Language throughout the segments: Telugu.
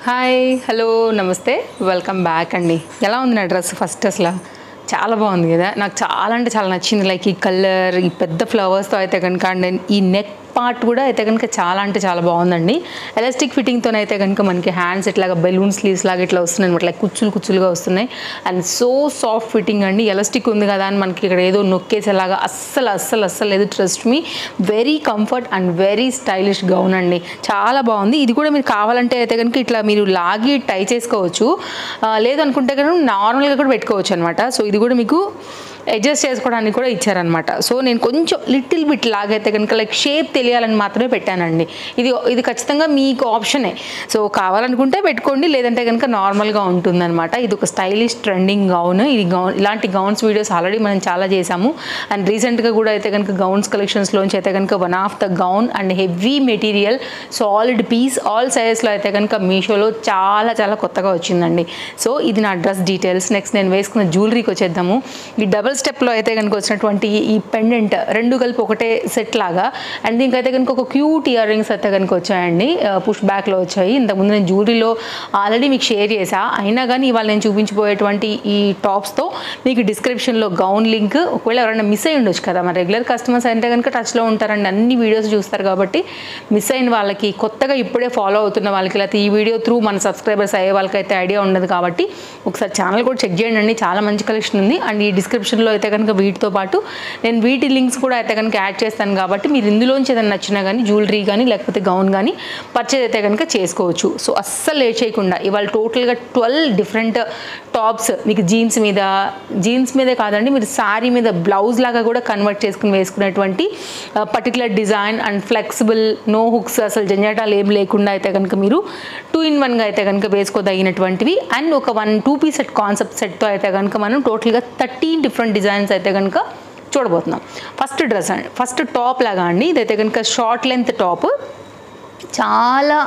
హాయ్ హలో నమస్తే వెల్కమ్ బ్యాక్ అండి. ఎలా ఉంది నా డ్రెస్? ఫస్ట్ అసలు చాలా బాగుంది కదా, నాకు చాలా అంటే చాలా నచ్చింది. లైక్ ఈ కలర్, ఈ పెద్ద ఫ్లవర్స్తో అయితే కనుక, అండ్ ఈ నెక్ పార్ట్ కూడా అయితే కనుక చాలా అంటే చాలా బాగుందండి. ఎలాస్టిక్ ఫిట్టింగ్తో అయితే కనుక మనకి హ్యాండ్స్ ఇట్లాగా బెలూన్ స్లీవ్స్ లాగా ఇట్లా వస్తున్నాయి అనమాట, లైక్ కుచ్చులుగా వస్తున్నాయి. అండ్ సో సాఫ్ట్ ఫిట్టింగ్ అండి. ఎలాస్టిక్ ఉంది కదా అని మనకి ఇక్కడ ఏదో నొక్కేసేలాగా అస్సలు లేదు. Trust me, very comfort and very stylish gown అండి. చాలా బాగుంది. ఇది కూడా మీరు కావాలంటే అయితే కనుక ఇట్లా మీరు లాగి టై చేసుకోవచ్చు, లేదు అనుకుంటే కనుక నార్మల్గా కూడా పెట్టుకోవచ్చు అనమాట. సో ఇది కూడా మీకు అడ్జస్ట్ చేసుకోవడానికి కూడా ఇచ్చారనమాట. సో నేను కొంచెం లిటిల్ బిట్ లాగైతే కనుక లైక్ షేప్ తెలియాలని మాత్రమే పెట్టానండి. ఇది ఖచ్చితంగా మీకు ఆప్షనే. సో కావాలనుకుంటే పెట్టుకోండి, లేదంటే కనుక నార్మల్గా ఉంటుందన్నమాట. ఇది ఒక స్టైలిష్ ట్రెండింగ్ గౌన్. ఇలాంటి గౌన్స్ వీడియోస్ ఆల్రెడీ మనం చాలా చేసాము. అండ్ రీసెంట్గా కూడా అయితే కనుక గౌన్స్ కలెక్షన్స్లోంచి అయితే కనుక one of the gown and heavy material solid piece all సైజెస్లో అయితే కనుక మీషోలో చాలా కొత్తగా వచ్చిందండి. సో ఇది నా డ్రెస్ డీటెయిల్స్. నెక్స్ట్ నేను వేసుకున్న జ్యువెలరీకి వచ్చేద్దాము. ఈ డబుల్ స్టెప్లో అయితే కనుక వచ్చినటువంటి ఈ పెండెంట్ రెండు కలిపి ఒకటే సెట్ లాగా, అండ్ దీనికైతే కనుక ఒక క్యూట్ ఇయర్ రింగ్స్ అయితే కనుక వచ్చాయండి, పుష్ బ్యాక్లో వచ్చాయి. ఇంతకుముందు నేను జ్యువెలరీలో ఆల్రెడీ మీకు షేర్ చేసా, అయినా కానీ ఇవాళ నేను చూపించబోయేటువంటి ఈ టాప్స్తో మీకు డిస్క్రిప్షన్లో గౌన్ లింక్, ఒకవేళ ఎవరైనా మిస్ అయ్యి ఉండొచ్చు కదా, మన రెగ్యులర్ కస్టమర్స్ అంటే కనుక టచ్లో ఉంటారండి, అన్ని వీడియోస్ చూస్తారు కాబట్టి మిస్ అయిన వాళ్ళకి, కొత్తగా ఇప్పుడే ఫాలో అవుతున్న వాళ్ళకి, లేకపోతే ఈ వీడియో త్రూ మన సబ్స్క్రైబర్స్ అయ్యే వాళ్ళకైతే ఐడియా ఉండదు కాబట్టి ఒకసారి ఛానల్ కూడా చెక్ చేయండి అండి. చాలా మంచి కలెక్షన్ ఉంది. అండ్ ఈ డిస్క్రిప్షన్లో అయితే కనుక వీటితో పాటు నేను వీటి లింక్స్ కూడా అయితే కనుక యాడ్ చేస్తాను కాబట్టి మీరు ఇందులోంచి ఏదైనా నచ్చినా కానీ జ్యువెలరీ కానీ లేకపోతే గౌన్ కానీ పర్చేజ్ అయితే కనుక చేసుకోవచ్చు. సో అస్సలు లేట్ చేయకుండా ఇవాళ టోటల్గా 12 డిఫరెంట్ టాప్స్ మీకు జీన్స్ మీదే కాదండి, మీరు శారీ మీద బ్లౌజ్ లాగా కూడా కన్వర్ట్ చేసుకుని వేసుకునేటువంటి particular design and flexible, no hooks, అసలు జంజాటాలు ఏం లేకుండా అయితే కనుక మీరు 2-in-1గా అయితే కనుక వేసుకోదగినటువంటివి. అండ్ ఒక 1-2 పీస్ సెట్ కాన్సెప్ట్ సెట్తో అయితే కనుక మనం టోటల్గా 13 డిఫరెంట్ డిజైన్స్ అయితే కనుక చూడబోతున్నాం. ఫస్ట్ డ్రెస్ అండి, ఫస్ట్ టాప్ లాగా అండి. ఇదైతే కనుక షార్ట్ లెంత్ టాప్, చాలా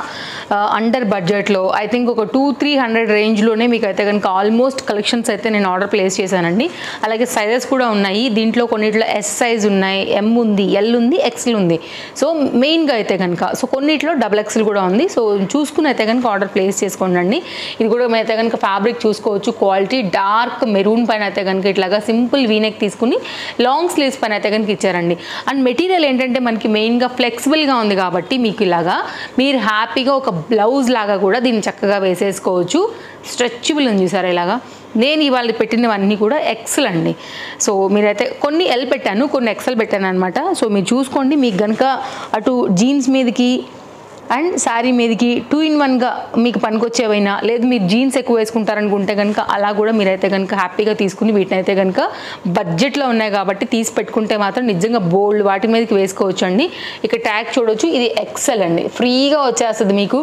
అండర్ బడ్జెట్లో, ఐ థింక్ ఒక 200-300 రేంజ్లోనే మీకు అయితే కనుక ఆల్మోస్ట్ కలెక్షన్స్ అయితే నేను ఆర్డర్ ప్లేస్ చేశానండి. అలాగే సైజెస్ కూడా ఉన్నాయి. దీంట్లో కొన్నిట్లో ఎస్ సైజ్ ఉన్నాయి, ఎం ఉంది, ఎల్ ఉంది, ఎక్స్ఎల్ ఉంది. సో మెయిన్గా అయితే కనుక కొన్నిట్లో XXL కూడా ఉంది. సో చూసుకుని అయితే కనుక ఆర్డర్ ప్లేస్ చేసుకోండి. ఇది కూడా అయితే కనుక ఫ్యాబ్రిక్ చూసుకోవచ్చు, క్వాలిటీ డార్క్ మెరూన్ పైన అయితే కనుక ఇట్లాగా సింపుల్ వీనెక్ తీసుకుని లాంగ్ స్లీవ్స్ పైన అయితే కనుక ఇచ్చారండి. అండ్ మెటీరియల్ ఏంటంటే మనకి మెయిన్గా ఫ్లెక్సిబుల్గా ఉంది కాబట్టి మీకు ఇలాగా మీరు హ్యాపీగా ఒక బ్లౌజ్ లాగా కూడా దీన్ని చక్కగా వేసేసుకోవచ్చు. స్ట్రెచబుల్ అని చూసారా ఇలాగా. నేను ఇవాళ పెట్టినవన్నీ కూడా ఎక్సెల్ అండి. సో మీరైతే కొన్ని ఎల్ పెట్టాను, కొన్ని ఎక్సెల్ పెట్టాను అనమాట. సో మీరు చూసుకోండి, మీకు కనుక అటు జీన్స్ మీదకి అండ్ శారీ మీదకి 2-in-1గా మీకు పనికొచ్చేవైనా, లేదు మీరు జీన్స్ ఎక్కువ వేసుకుంటారనుకుంటే కనుక అలా కూడా మీరైతే కనుక హ్యాపీగా తీసుకుని వీటిని అయితే కనుక బడ్జెట్లో ఉన్నాయి కాబట్టి తీసి పెట్టుకుంటే మాత్రం నిజంగా బోల్డ్ వాటి మీదకి వేసుకోవచ్చు అండి. ఇక ట్యాగ్ చూడవచ్చు, ఇది ఎక్సెల్ అండి, ఫ్రీగా వచ్చేస్తుంది మీకు.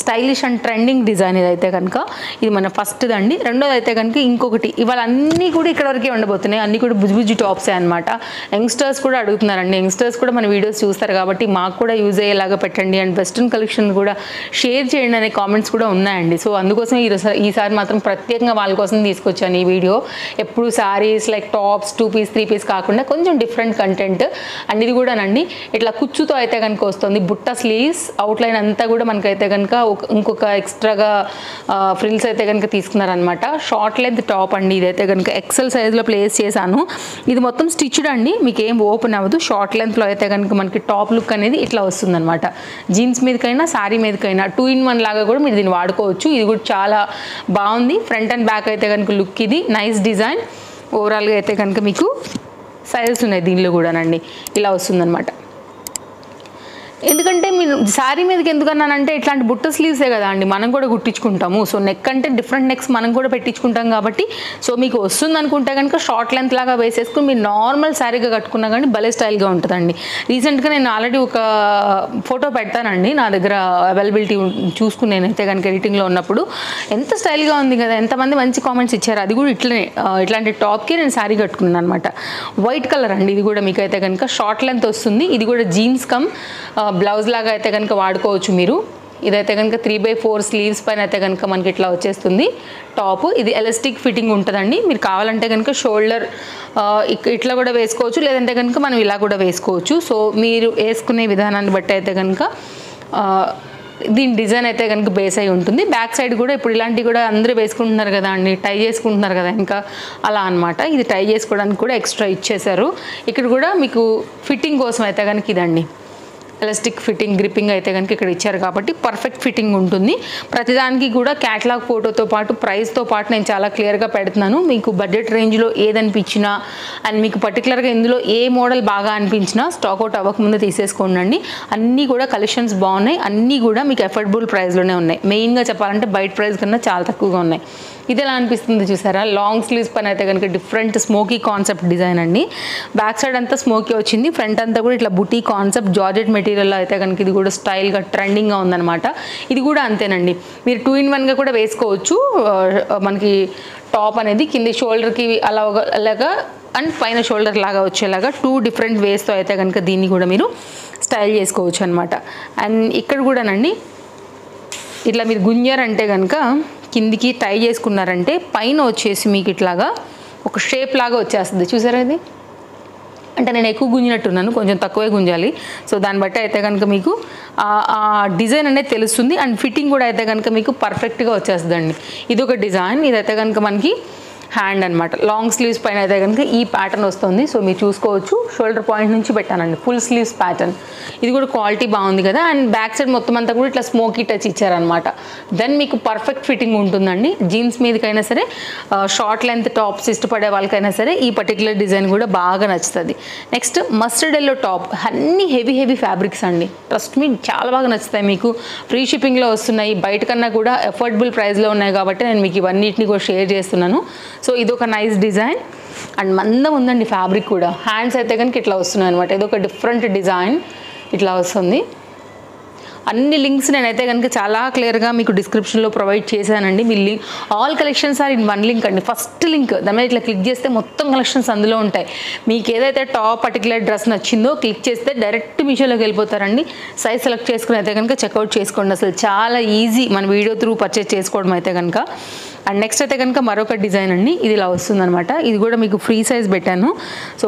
స్టైలిష్ అండ్ ట్రెండింగ్ డిజైన్ ఇదైతే కనుక. ఇది మన ఫస్ట్ దండి. రెండోది అయితే కనుక ఇంకొకటి, ఇవాళ అన్నీ కూడా ఇక్కడ వరకే ఉండబోతున్నాయి, అన్నీ కూడా బుజ్జి టాప్సే అనమాట. యంగ్స్టర్స్ కూడా అడుగుతున్నారండి, యంగ్స్టర్స్ కూడా మన వీడియోస్ చూస్తారు కాబట్టి మాకు కూడా యూజ్ అయ్యేలాగా పెట్టండి అండ్ వెస్ట్రన్ కలెక్షన్ కూడా షేర్ చేయండి అనే కామెంట్స్ కూడా ఉన్నాయండి. సో అందుకోసం ఈసారి మాత్రం ప్రత్యేకంగా వాళ్ళ కోసం తీసుకొచ్చాను ఈ వీడియో. ఎప్పుడు saris like tops 2 piece 3 piece కాకుండా కొంచెం డిఫరెంట్ కంటెంట్. అండ్ ఇది కూడానండి ఇట్లా కుచ్చుతో అయితే కనుక వస్తుంది, బుట్ట స్లీవ్స్, అవుట్లైన్ అంతా కూడా మనకైతే కనుక ఇంకొక ఎక్స్ట్రాగా ఫ్రిల్స్ అయితే కనుక తీసుకున్నారనమాట. షార్ట్ లెంత్ టాప్ అండి. ఇదైతే కనుక ఎక్సెల్ సైజ్లో ప్లేస్ చేశాను. ఇది మొత్తం స్టిచ్డ్ అండి, మీకు ఏం ఓపెన్ అవ్వదు. షార్ట్ లెంత్లో అయితే కనుక మనకి టాప్ లుక్ అనేది ఇట్లా వస్తుందన్నమాట. జీన్స్ మీదకైనా శారీ మీదకైనా 2-in-1 లాగా కూడా మీరు దీన్ని వాడుకోవచ్చు. ఇది కూడా చాలా బాగుంది. ఫ్రంట్ అండ్ బ్యాక్ అయితే కనుక లుక్ ఇది నైస్ డిజైన్. ఓవరాల్గా అయితే కనుక మీకు సైజెస్ ఉన్నాయి దీనిలో కూడానండి, ఇలా వస్తుందన్నమాట. ఎందుకంటే మీరు శారీ మీదకి ఎందుకన్నానంటే ఇట్లాంటి బుట్ట స్లీవ్సే కదా అండి మనం కూడా కుట్టించుకుంటాము. సో నెక్ అంటే డిఫరెంట్ నెక్స్ మనం కూడా పెట్టించుకుంటాం కాబట్టి సో మీకు వస్తుంది అనుకుంటే కనుక షార్ట్ లెంత్ లాగా వేసేసుకుని మీరు నార్మల్ శారీగా కట్టుకున్నా కానీ భలే స్టైల్గా ఉంటుందండి. రీసెంట్గా నేను ఆల్రెడీ ఒక ఫోటో పెడతానండి నా దగ్గర అవైలబిలిటీ చూసుకుని, నేనైతే కనుక ఎడిటింగ్లో ఉన్నప్పుడు ఎంత స్టైల్గా ఉంది కదా, ఎంతమంది మంచి కామెంట్స్ ఇచ్చారు. అది కూడా ఇట్లాంటి టాప్కి నేను శారీ కట్టుకున్నాను అనమాట. వైట్ కలర్ అండి. ఇది కూడా మీకైతే కనుక షార్ట్ లెంత్ వస్తుంది. ఇది కూడా జీన్స్ కమ్ బ్లౌజ్ లాగా అయితే కనుక వాడుకోవచ్చు మీరు. ఇదైతే కనుక 3/4 స్లీవ్స్ పైన అయితే కనుక మనకి ఇట్లా వచ్చేస్తుంది టాప్. ఇది ఎలాస్టిక్ ఫిట్టింగ్ ఉంటుందండి. మీరు కావాలంటే కనుక షోల్డర్ ఇట్లా కూడా వేసుకోవచ్చు, లేదంటే కనుక మనం ఇలా కూడా వేసుకోవచ్చు. సో మీరు వేసుకునే విధానాన్ని బట్టి అయితే కనుక దీని డిజైన్ అయితే కనుక బేస్ అయి ఉంటుంది. బ్యాక్ సైడ్ కూడా ఇప్పుడు ఇలాంటివి కూడా అందరూ వేసుకుంటున్నారు కదా అండి, టై చేసుకుంటున్నారు కదా, ఇంకా అలా అనమాట. ఇది టై చేసుకోవడానికి కూడా ఎక్స్ట్రా ఇచ్చేసారు. ఇక్కడ కూడా మీకు ఫిట్టింగ్ కోసం అయితే కనుక ఇదండి ఎలాస్టిక్ ఫిట్టింగ్ గ్రిప్పింగ్ అయితే కనుక ఇక్కడ ఇచ్చారు కాబట్టి పర్ఫెక్ట్ ఫిట్టింగ్ ఉంటుంది. ప్రతిదానికి కూడా క్యాటలాగ్ ఫోటోతో పాటు ప్రైస్తో పాటు నేను చాలా క్లియర్గా పెడుతున్నాను. మీకు బడ్జెట్ రేంజ్లో ఏదనిపించినా అండ్ మీకు పర్టికులర్గా ఇందులో ఏ మోడల్ బాగా అనిపించినా స్టాక్ అవుట్ అవ్వకముందే తీసేసుకోండి. అన్నీ కూడా కలెక్షన్స్ బాగున్నాయి, అన్నీ కూడా మీకు అఫోర్డబుల్ ప్రైస్లోనే ఉన్నాయి. మెయిన్గా చెప్పాలంటే బయట ప్రైస్ కన్నా చాలా తక్కువగా ఉన్నాయి. ఇది ఎలా అనిపిస్తుంది చూసారా, లాంగ్ స్లీవ్స్ పైన అయితే కనుక డిఫరెంట్ స్మోకీ కాన్సెప్ట్ డిజైన్ అండి. బ్యాక్ సైడ్ అంతా స్మోకీ వచ్చింది, ఫ్రంట్ అంతా కూడా ఇట్లా బుటీ కాన్సెప్ట్ జార్జెట్ మెటీరియల్లో అయితే కనుక ఇది కూడా స్టైల్గా ట్రెండింగ్గా ఉందన్నమాట. ఇది కూడా అంతేనండి, మీరు 2-in-1గా కూడా వేసుకోవచ్చు. మనకి టాప్ అనేది కింది షోల్డర్కి అలాగా అండ్ పైన షోల్డర్ లాగా వచ్చేలాగా 2 డిఫరెంట్ వేస్తో అయితే కనుక దీన్ని కూడా మీరు స్టైల్ చేసుకోవచ్చు అనమాట. అండ్ ఇక్కడ కూడానండి ఇట్లా మీరు గుంజారంటే కనుక కిందికి టై చేసుకున్నారంటే పైన వచ్చేసి మీకు ఇట్లాగా ఒక షేప్ లాగా వచ్చేస్తుంది. చూసారా ఇది, అంటే నేను ఎక్కువ గుంజినట్టున్నాను, కొంచెం తక్కువే గుంజాలి. సో దాన్ని బట్టి అయితే కనుక మీకు ఆ డిజైన్ అనేది తెలుస్తుంది. అండ్ ఫిట్టింగ్ కూడా అయితే కనుక మీకు పర్ఫెక్ట్గా వచ్చేస్తుందండి. ఇది ఒక డిజైన్, ఇదైతే కనుక మనకి హ్యాండ్ అనమాట. లాంగ్ స్లీవ్స్ పైన అయితే కనుక ఈ ప్యాటర్న్ వస్తుంది. సో మీరు చూసుకోవచ్చు, షోల్డర్ పాయింట్ నుంచి పెట్టానండి ఫుల్ స్లీవ్స్ ప్యాటర్న్. ఇది కూడా క్వాలిటీ బాగుంది కదా. అండ్ బ్యాక్ సైడ్ మొత్తం అంతా కూడా ఇట్లా స్మోకీ టచ్ ఇచ్చారనమాట. దెన్ మీకు పర్ఫెక్ట్ ఫిట్టింగ్ ఉంటుందండి. జీన్స్ మీదకైనా సరే, షార్ట్ లెంత్ టాప్స్ ఇష్టపడే వాళ్ళకైనా సరే ఈ పర్టికులర్ డిజైన్ కూడా బాగా నచ్చుతుంది. నెక్స్ట్ మస్టర్డ్ ఎల్లో టాప్, అన్ని హెవీ ఫ్యాబ్రిక్స్ అండి. ట్రస్ట్ మీ చాలా బాగా నచ్చుతాయి మీకు. ఫ్రీ షిప్పింగ్లో వస్తున్నాయి, బయట కన్నా కూడా అఫోర్డబుల్ ప్రైస్లో ఉన్నాయి కాబట్టి నేను మీకు ఇవన్నిటిని కూడా షేర్ చేస్తున్నాను. సో ఇది ఒక నైస్ డిజైన్ అండ్ మందం ఉందండి ఫ్యాబ్రిక్ కూడా. హ్యాండ్స్ అయితే కనుక ఇట్లా వస్తున్నాయి అనమాట. ఇది ఒక డిఫరెంట్ డిజైన్ ఇట్లా వస్తుంది. అన్ని లింక్స్ నేనైతే కనుక చాలా క్లియర్గా మీకు డిస్క్రిప్షన్లో ప్రొవైడ్ చేశానండి. మీ link all collections are in 1 link అండి. ఫస్ట్ లింక్ దాని మీద ఇట్లా క్లిక్ చేస్తే మొత్తం కలెక్షన్స్ అందులో ఉంటాయి. మీకు ఏదైతే టాప్ పర్టికులర్ డ్రెస్ నచ్చిందో క్లిక్ చేస్తే డైరెక్ట్ మీషోలోకి వెళ్ళిపోతారండి. సైజ్ సెలెక్ట్ చేసుకుని అయితే కనుక చెక్అవుట్ చేసుకోండి. అసలు చాలా ఈజీ మన వీడియో త్రూ పర్చేస్ చేసుకోవడం అయితే కనుక. అండ్ నెక్స్ట్ అయితే కనుక మరొక డిజైన్ అండి, ఇది ఇలా వస్తుందన్నమాట. ఇది కూడా మీకు ఫ్రీ సైజ్ పెట్టాను. సో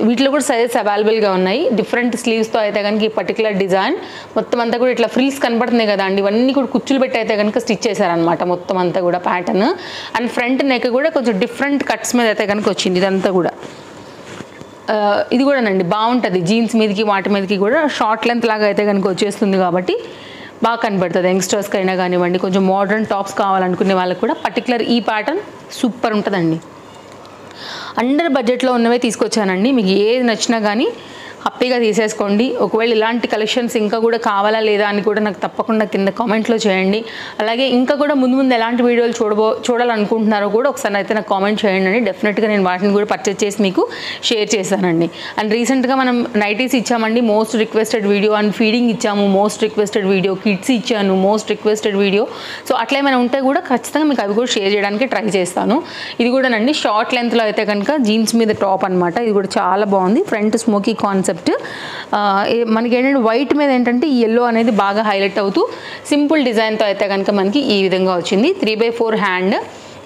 వీటిలో కూడా సైజెస్ అవైలబుల్గా ఉన్నాయి. డిఫరెంట్ స్లీవ్స్తో అయితే కనుక ఈ పర్టికులర్ డిజైన్ మొత్తం అంతా కూడా ఇట్లా ఫ్రిల్స్ కనపడుతున్నాయి కదా అండి, ఇవన్నీ కూడా కుచ్చులు పెట్టి అయితే కనుక స్టిచ్ చేశారనమాట మొత్తం అంతా కూడా ప్యాటర్న్. అండ్ ఫ్రంట్ నెక్ కూడా కొంచెం డిఫరెంట్ కట్స్ మీద అయితే కనుక వచ్చింది ఇదంతా కూడా. ఇది కూడానండి బాగుంటుంది, జీన్స్ మీదకి వాటి మీదకి కూడా షార్ట్ లెంత్ లాగా అయితే కనుక వచ్చేస్తుంది కాబట్టి బాగా కనబడుతుంది. యంగ్స్టర్స్కి అయినా కానివ్వండి, కొంచెం మోడర్న్ టాప్స్ కావాలనుకునే వాళ్ళకి కూడా పర్టికులర్ ఈ ప్యాటర్న్ సూపర్ ఉంటుందండి. అండర్ బడ్జెట్లో ఉన్నవే తీసుకొచ్చానండి. మీకు ఏది నచ్చినా కానీ హ్యాపీగా తీసేసుకోండి. ఒకవేళ ఇలాంటి కలెక్షన్స్ ఇంకా కూడా కావాలా లేదా అని కూడా నాకు తప్పకుండా కింద కామెంట్లో చేయండి. అలాగే ఇంకా కూడా ముందు ఎలాంటి వీడియోలు చూడాలనుకుంటున్నారో కూడా ఒకసారి అయితే నాకు కామెంట్ చేయండి. డెఫినెట్గా నేను వాటిని కూడా పర్చేస్ చేసి మీకు షేర్ చేస్తానండి. అండ్ రీసెంట్గా మనం నైటీస్ ఇచ్చామండి, most requested video. And feeding ఇచ్చాము, మోస్ట్ రిక్వెస్టెడ్ వీడియో. కిడ్స్ ఇచ్చాను, మోస్ట్ రిక్వెస్టెడ్ వీడియో. సో అట్లా ఏమైనా ఉంటే కూడా ఖచ్చితంగా మీకు అవి కూడా షేర్ చేయడానికి ట్రై చేస్తాను. ఇది కూడానండి షార్ట్ లెంత్లో అయితే కనుక జీన్స్ మీద టాప్ అనమాట. ఇది కూడా చాలా బాగుంది, ఫ్రంట్ స్మోకీ కాన్సెప్ట్. మనకి ఏంటంటే వైట్ మీద ఏంటంటే ఈ ఎల్లో అనేది బాగా హైలైట్ అవుతూ సింపుల్ డిజైన్తో అయితే కనుక మనకి ఈ విధంగా వచ్చింది. 3/4 హ్యాండ్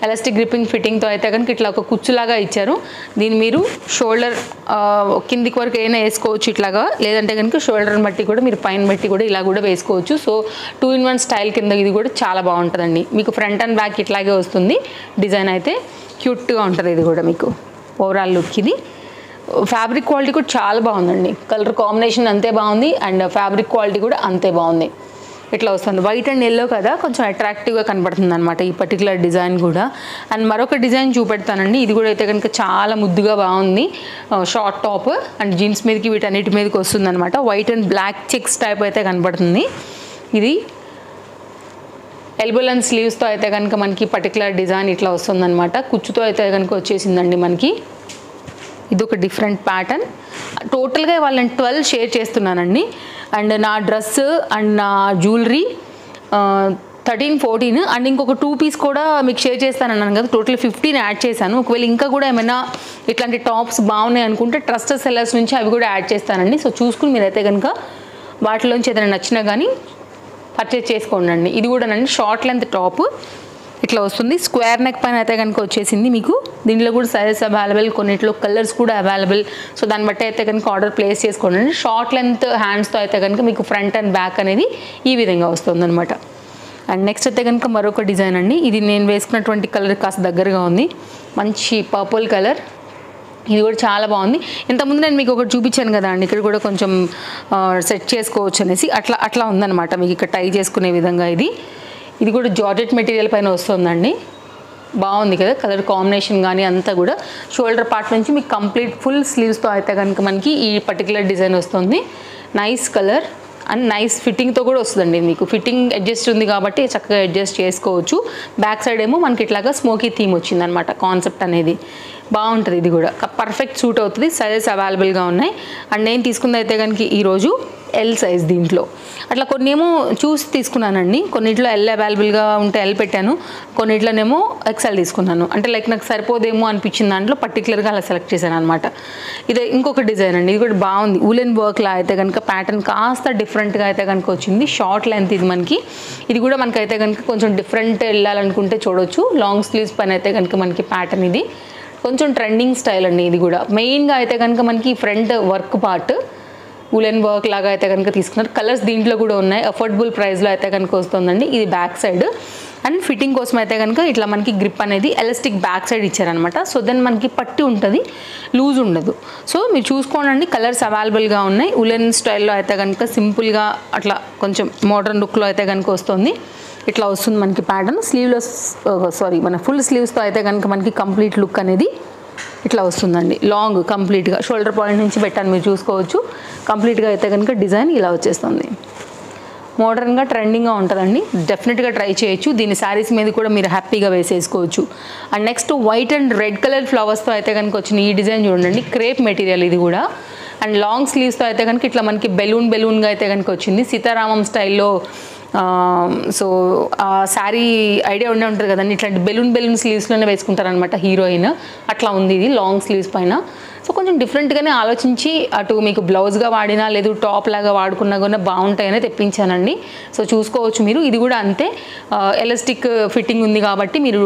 ఎలాస్టిక్ గ్రిప్పింగ్ ఫిట్టింగ్తో అయితే కనుక ఇట్లా ఒక కుచ్చులాగా ఇచ్చారు. దీన్ని మీరు షోల్డర్ కిందికి వరకు అయినా వేసుకోవచ్చు ఇట్లాగా, లేదంటే కనుక షోల్డర్ని బట్టి కూడా మీరు పైన బట్టి కూడా ఇలా కూడా వేసుకోవచ్చు. సో 2-in-1 స్టైల్ కింద ఇది కూడా చాలా బాగుంటుందండి. మీకు ఫ్రంట్ అండ్ బ్యాక్ ఇట్లాగే వస్తుంది. డిజైన్ అయితే క్యూట్గా ఉంటుంది. ఇది కూడా మీకు ఓవరాల్ లుక్. ఇది ఫ్యాబ్రిక్ క్వాలిటీ కూడా చాలా బాగుందండి. కలర్ కాంబినేషన్ అంతే బాగుంది అండ్ ఫ్యాబ్రిక్ క్వాలిటీ కూడా అంతే బాగుంది. ఇట్లా వస్తుంది వైట్ అండ్ ఎల్లో కదా, కొంచెం అట్రాక్టివ్గా కనబడుతుంది అనమాట ఈ పర్టికులర్ డిజైన్ కూడా. అండ్ మరొక డిజైన్ చూపెడతానండి. ఇది కూడా అయితే కనుక చాలా ముద్దుగా బాగుంది. షార్ట్ టాప్ అండ్ జీన్స్ మీదకి వీటన్నిటి మీదకి వస్తుంది అనమాట. White and black checks type అయితే కనబడుతుంది. ఇది ఎల్బో లెంత్ స్లీవ్స్తో అయితే కనుక మనకి పర్టికులర్ డిజైన్ ఇట్లా వస్తుందన్నమాట. కుచ్చుతో అయితే కనుక వచ్చేసిందండి మనకి. ఇది ఒక డిఫరెంట్ ప్యాటర్న్. టోటల్గా వాళ్ళని 12 షేర్ చేస్తున్నానండి. అండ్ నా డ్రెస్ అండ్ నా జ్యువెలరీ 13, 14 అండ్ ఇంకొక 2 పీస్ కూడా మీకు షేర్ చేస్తానన్నాను కదా, టోటల్ 15 యాడ్ చేశాను. ఒకవేళ ఇంకా కూడా ఏమైనా ఇట్లాంటి టాప్స్ బాగున్నాయి అనుకుంటే ట్రస్టెడ్ సెల్లర్స్ నుంచి అవి కూడా యాడ్ చేస్తానండి. సో చూసుకుని మీరైతే కనుక వాటిలోంచి ఏదైనా నచ్చినా కానీ పర్చేజ్ చేసుకోండి. ఇది కూడా నండి షార్ట్ లెంత్ టాప్ ఇట్లా వస్తుంది. స్క్వేర్ నెక్ పైన అయితే కనుక వచ్చేసింది మీకు. దీంట్లో కూడా సైజెస్ అవైలబుల్, కొన్నిట్లో కలర్స్ కూడా అవైలబుల్. సో దాన్ని బట్టి అయితే కనుక ఆర్డర్ ప్లేస్ చేసుకోండి. షార్ట్ లెంత్ హ్యాండ్స్తో అయితే కనుక మీకు ఫ్రంట్ అండ్ బ్యాక్ అనేది ఈ విధంగా వస్తుంది అనమాట. అండ్ నెక్స్ట్ అయితే కనుక మరొక డిజైన్ అండి. ఇది నేను వేసుకున్నటువంటి కలర్ కాస్త దగ్గరగా ఉంది, మంచి పర్పుల్ కలర్. ఇది కూడా చాలా బాగుంది. ఇంతకుముందు నేను మీకు ఒకటి చూపించాను కదా అండి, ఇక్కడ కూడా కొంచెం సెట్ చేసుకోవచ్చు అనేసి అట్లా ఉందన్నమాట. మీకు ఇక్కడ టై చేసుకునే విధంగా ఇది కూడా జార్జెట్ మెటీరియల్ పైన వస్తుందండి. బాగుంది కదా కలర్ కాంబినేషన్ కానీ అంతా కూడా. షోల్డర్ పార్ట్ నుంచి మీకు కంప్లీట్ ఫుల్ స్లీవ్స్తో అయితే కనుక మనకి ఈ పర్టికులర్ డిజైన్ వస్తుంది. నైస్ కలర్ అండ్ నైస్ ఫిట్టింగ్తో కూడా వస్తుందండి. మీకు ఫిట్టింగ్ అడ్జస్ట్ ఉంది కాబట్టి చక్కగా అడ్జస్ట్ చేసుకోవచ్చు. బ్యాక్ సైడ్ ఏమో మనకి ఇట్లాగా స్మోకీ థీమ్ వచ్చిందనమాట కాన్సెప్ట్ అనేది. బాగుంటుంది. ఇది కూడా పర్ఫెక్ట్ సూట్ అవుతుంది. సైజెస్ అవైలబుల్గా ఉన్నాయి. అండ్ నేను తీసుకుంది అయితే కనుక ఈరోజు ఎల్ సైజ్. దీంట్లో అట్లా కొన్ని ఏమో చూసి తీసుకున్నానండి. కొన్నిట్లో ఎల్ అవైలబుల్గా ఉంటే ఎల్ పెట్టాను, కొన్నిట్లోనేమో ఎక్స్ఎల్ తీసుకున్నాను. అంటే లైక్ నాకు సరిపోదేమో అనిపించిన దాంట్లో పర్టికులర్గా అలా సెలెక్ట్ చేశాను అనమాట. ఇది ఇంకొక డిజైన్ అండి. ఇది కూడా బాగుంది. ఊలెన్ వర్క్లా అయితే కనుక ప్యాటర్న్ కాస్త డిఫరెంట్గా అయితే కనుక వచ్చింది. షార్ట్ లెంత్ ఇది మనకి. ఇది కూడా మనకైతే కనుక కొంచెం డిఫరెంట్ వెళ్ళాలనుకుంటే చూడొచ్చు. లాంగ్ స్లీవ్స్ పైన అయితే కనుక మనకి ప్యాటర్న్ ఇది కొంచెం ట్రెండింగ్ స్టైల్ అండి. ఇది కూడా మెయిన్గా అయితే కనుక మనకి front work part woollen work లాగా అయితే కనుక తీసుకున్నారు. కలర్స్ దీంట్లో కూడా ఉన్నాయి. అఫోర్డబుల్ ప్రైస్లో అయితే కనుక వస్తుందండి. ఇది బ్యాక్ సైడ్. అండ్ ఫిట్టింగ్ కోసం అయితే కనుక ఇట్లా మనకి గ్రిప్ అనేది ఎలాస్టిక్ బ్యాక్ సైడ్ ఇచ్చారనమాట. సో దెన్ మనకి పట్టి ఉంటుంది, లూజ్ ఉండదు. సో మీరు చూసుకోండి, కలర్స్ అవైలబుల్గా ఉన్నాయి. ఉలెన్ స్టైల్లో అయితే కనుక సింపుల్గా అట్లా కొంచెం మోడర్న్ లుక్లో అయితే కనుక వస్తుంది. ఇట్లా వస్తుంది మనకి ప్యాటర్న్. మన ఫుల్ స్లీవ్స్తో అయితే కనుక మనకి కంప్లీట్ లుక్ అనేది ఇట్లా వస్తుందండి. లాంగ్ కంప్లీట్గా షోల్డర్ పాయింట్ నుంచి పెట్టాను, మీరు చూసుకోవచ్చు. కంప్లీట్గా అయితే కనుక డిజైన్ ఇలా వచ్చేస్తుంది. మోడర్న్గా ట్రెండింగ్గా ఉంటుందండి. డెఫినెట్గా ట్రై చేయొచ్చు. దీని శారీస్ మీద కూడా మీరు హ్యాపీగా వేసేసుకోవచ్చు. And next white and red colour ఫ్లవర్స్తో అయితే కనుక వచ్చిన ఈ డిజైన్ చూడండి. క్రేప్ మెటీరియల్ ఇది కూడా. అండ్ లాంగ్ స్లీవ్స్తో అయితే కనుక ఇట్లా మనకి బెలూన్గా అయితే కనుక వచ్చింది. సీతారామం స్టైల్లో. సో ఆ శారీ ఐడియా ఉండే ఉంటుంది కదండి. ఇట్లాంటి బెలూన్ స్లీవ్స్లోనే వేసుకుంటారనమాట హీరోయిన్. అట్లా ఉంది ఇది లాంగ్ స్లీవ్స్ పైన. సో కొంచెం డిఫరెంట్గానే ఆలోచించి అటు మీకు బ్లౌజ్గా వాడినా లేదు టాప్ లాగా వాడుకున్నా కూడా బాగుంటాయని తెప్పించానండి. సో చూసుకోవచ్చు మీరు. ఇది కూడా అంతే ఎలాస్టిక్ ఫిట్టింగ్ ఉంది కాబట్టి మీరు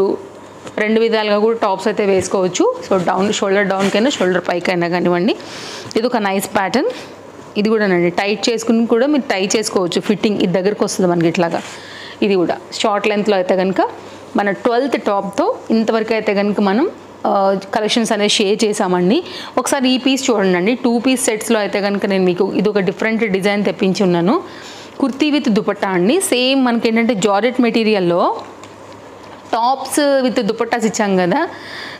రెండు విధాలుగా కూడా టాప్స్ అయితే వేసుకోవచ్చు. సో షోల్డర్ డౌన్కైనా షోల్డర్ పైకైనా కానివ్వండి. ఇది ఒక నైస్ ప్యాటర్న్. ఇది కూడా అండి టైట్ చేసుకుని కూడా మీరు టై చేసుకోవచ్చు. ఫిట్టింగ్ ఇది దగ్గరకు వస్తుంది మనకి ఇట్లాగా. ఇది కూడా షార్ట్ లెంత్లో అయితే కనుక మన 12th టాప్తో ఇంతవరకు అయితే కనుక మనం కలెక్షన్స్ అనేది షేర్ చేసామండి. ఒకసారి ఈ పీస్ చూడండి. 2 పీస్ సెట్స్లో అయితే కనుక నేను మీకు ఇది ఒక డిఫరెంట్ డిజైన్ తెప్పించి ఉన్నాను. కుర్తీ విత్ దుపట్టా అండి. సేమ్ మనకి ఏంటంటే జార్జెట్ మెటీరియల్లో టాప్స్ విత్ దుపట్టాస్ ఇచ్చాం కదా.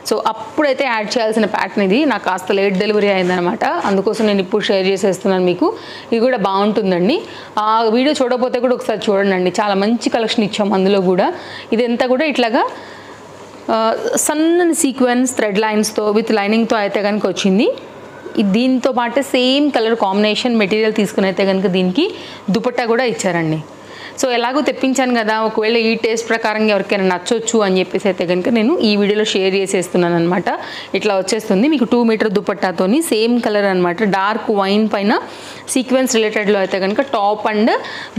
సో అప్పుడైతే యాడ్ చేయాల్సిన ప్యాటర్న్ ఇది. నాకు కాస్త లేట్ డెలివరీ అయిందనమాట. అందుకోసం నేను ఇప్పుడు షేర్ చేసేస్తున్నాను మీకు. ఇది కూడా బాగుంటుందండి. ఆ వీడియో చూడకపోతే కూడా ఒకసారి చూడండి. చాలా మంచి కలెక్షన్ ఇచ్చాము అందులో కూడా. ఇదంతా కూడా ఇట్లాగా సన్నని సీక్వెన్స్ థ్రెడ్ లైన్స్తో విత్ లైనింగ్తో అయితే కనుక వచ్చింది. దీంతో పాటు సేమ్ కలర్ కాంబినేషన్ మెటీరియల్ తీసుకుని అయితే కనుక దీనికి దుపట్టా కూడా ఇచ్చారండి. సో ఎలాగో తెప్పించాను కదా, ఒకవేళ ఈ టేస్ట్ ప్రకారం ఎవరికైనా నచ్చొచ్చు అని చెప్పేసి అయితే కనుక నేను ఈ వీడియోలో షేర్ చేసేస్తున్నాను అనమాట. ఇట్లా వచ్చేస్తుంది మీకు 2 మీటర్ దుపట్టాతోని సేమ్ కలర్ అనమాట. డార్క్ వైన్ పైన సీక్వెన్స్ రిలేటెడ్లో అయితే కనుక టాప్ అండ్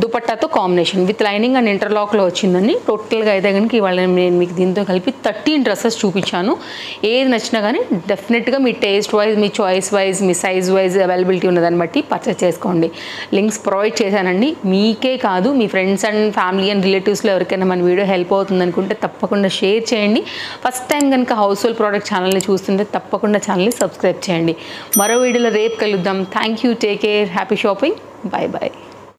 దుపట్టాతో కాంబినేషన్ విత్ లైనింగ్ అండ్ ఇంటర్లాక్లో వచ్చిందండి. టోటల్గా అయితే కనుక ఇవాళ నేను మీకు దీంతో కలిపి 13 డ్రెస్సెస్ చూపించాను. ఏది నచ్చినా కానీ డెఫినెట్గా మీ టేస్ట్ వైజ్, మీ చాయిస్ వైజ్, మీ సైజ్ వైజ్ అవైలబిలిటీ ఉన్నదాన్ని బట్టి పర్చేస్ చేసుకోండి. లింక్స్ ప్రొవైడ్ చేశానండి. మీకే కాదు మీ ఫ్రెండ్స్ అండ్ ఫ్యామిలీ అండ్ రిలేటివ్స్లో ఎవరికైనా మన వీడియో హెల్ప్ అవుతుంది అనుకుంటే తప్పకుండా షేర్ చేయండి. ఫస్ట్ టైం కనుక హౌస్ హోల్డ్ ప్రోడక్ట్ ఛానల్ని చూస్తుంటే తప్పకుండా ఛానల్ని సబ్స్క్రైబ్ చేయండి. మరో వీడియోలో రేపు కలుద్దాం. Thank you. Take care. Happy shopping. Bye bye.